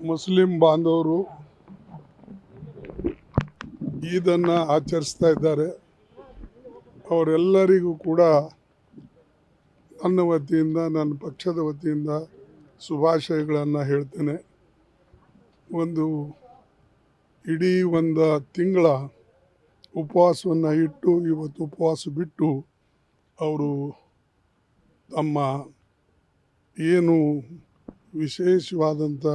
Muslim ಬಾಂಧವರು ಈದನ್ನು ಆಚರಿಸ್ತಾ ಇದ್ದಾರೆ. ಅವರೆಲ್ಲರಿಗೂ ಕೂಡ ನನ್ನ ವತಿಯಿಂದ, ನನ್ನ ಪಕ್ಷದ ವತಿಯಿಂದ ಶುಭಾಶಯಗಳನ್ನು ಹೇಳ್ತೇನೆ. ಇಡೀ ಒಂದು ತಿಂಗಳ ಉಪವಾಸವನ್ನು ಇಟ್ಟು ಇವತ್ತು ಉಪವಾಸ ಬಿಟ್ಟು ಅವರು ತಮ್ಮ ಏನು ವಿಶೇಷವಾದಂಥ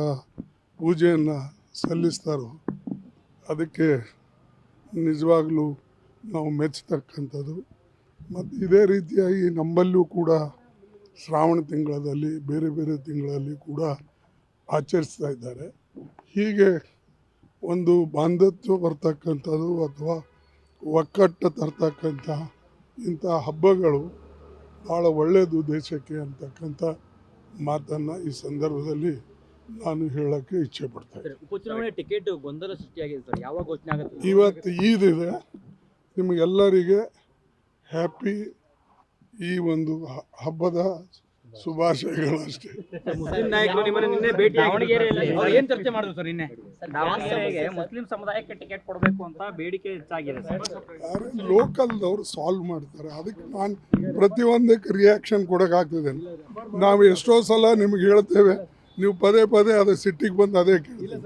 ಪೂಜೆಯನ್ನು ಸಲ್ಲಿಸ್ತಾರೋ ಅದಕ್ಕೆ ನಿಜವಾಗಲೂ ನಾವು ಮೆಚ್ಚತಕ್ಕಂಥದ್ದು. ಮತ್ತು ಇದೇ ರೀತಿಯಾಗಿ ನಮ್ಮಲ್ಲೂ ಕೂಡ ಶ್ರಾವಣ ತಿಂಗಳಲ್ಲಿ ಬೇರೆ ಬೇರೆ ತಿಂಗಳಲ್ಲಿ ಕೂಡ ಆಚರಿಸ್ತಾ ಇದ್ದಾರೆ. ಹೀಗೆ ಒಂದು ಬಾಂಧವ್ಯ ಬರ್ತಕ್ಕಂಥದ್ದು ಅಥವಾ ಒಕ್ಕಟ್ಟು ತರ್ತಕ್ಕಂಥ ಇಂಥ ಹಬ್ಬಗಳು ಭಾಳ ಒಳ್ಳೆಯದು ದೇಶಕ್ಕೆ ಅಂತಕ್ಕಂಥ ಮಾತನ್ನು ಈ ಸಂದರ್ಭದಲ್ಲಿ ನಾನು ಹೇಳೋಕ್ಕೆ ಇಚ್ಛೆ ಪಡ್ತೇನೆ. ಉಪಚುನಾವಣೆ ಟಿಕೆಟ್ ಗೊಂದಲ ಸೃಷ್ಟಿಯಾಗಿದೆ ಸರ್, ಯಾವಾಗ ಘೋಷಣೆ ಆಗುತ್ತೆ? ಇವತ್ತು ಈದಿದೆ. ನಿಮಗೆಲ್ಲರಿಗೆ ಹ್ಯಾಪಿ ಈ ಒಂದು ಹಬ್ಬದ ಶುಭಾಶಯಗಳು ಅಷ್ಟೇ. ಮುಸ್ಲಿಂ ನಾಯಕರು ನಿಮ್ಮನ್ನು ನಿನ್ನೆ ಭೇಟಿ ಏನು ಚರ್ಚೆ ಮಾಡಿದ್ರು ಸರ್? ನಿನ್ನೆ ದಾವಣಗೆರೆಗೆ ಮುಸ್ಲಿಂ ಸಮುದಾಯಕ್ಕೆ ಟಿಕೆಟ್ ಕೊಡಬೇಕು ಅಂತ ಬೇಡಿಕೆ ಹೆಚ್ಚಾಗಿದೆ ಸರ್. ಲೋಕಲ್ದವ್ರು ಸಾಲ್ವ್ ಮಾಡ್ತಾರೆ. ಅದಕ್ಕೆ ನಾನು ಪ್ರತಿಯೊಂದಕ್ಕೆ ರಿಯಾಕ್ಷನ್ ಕೊಡೋಕ್ಕಾಗ್ತದೆ. ನಾವು ಎಷ್ಟೋ ಸಲ ನಿಮ್ಗೆ ಹೇಳ್ತೇವೆ, ನೀವು ಪದೇ ಪದೇ ಅದು ಸಿಟ್ಟಿಗೆ ಬಂದು ಅದೇ ಕೇಳ್ತೀವಿ.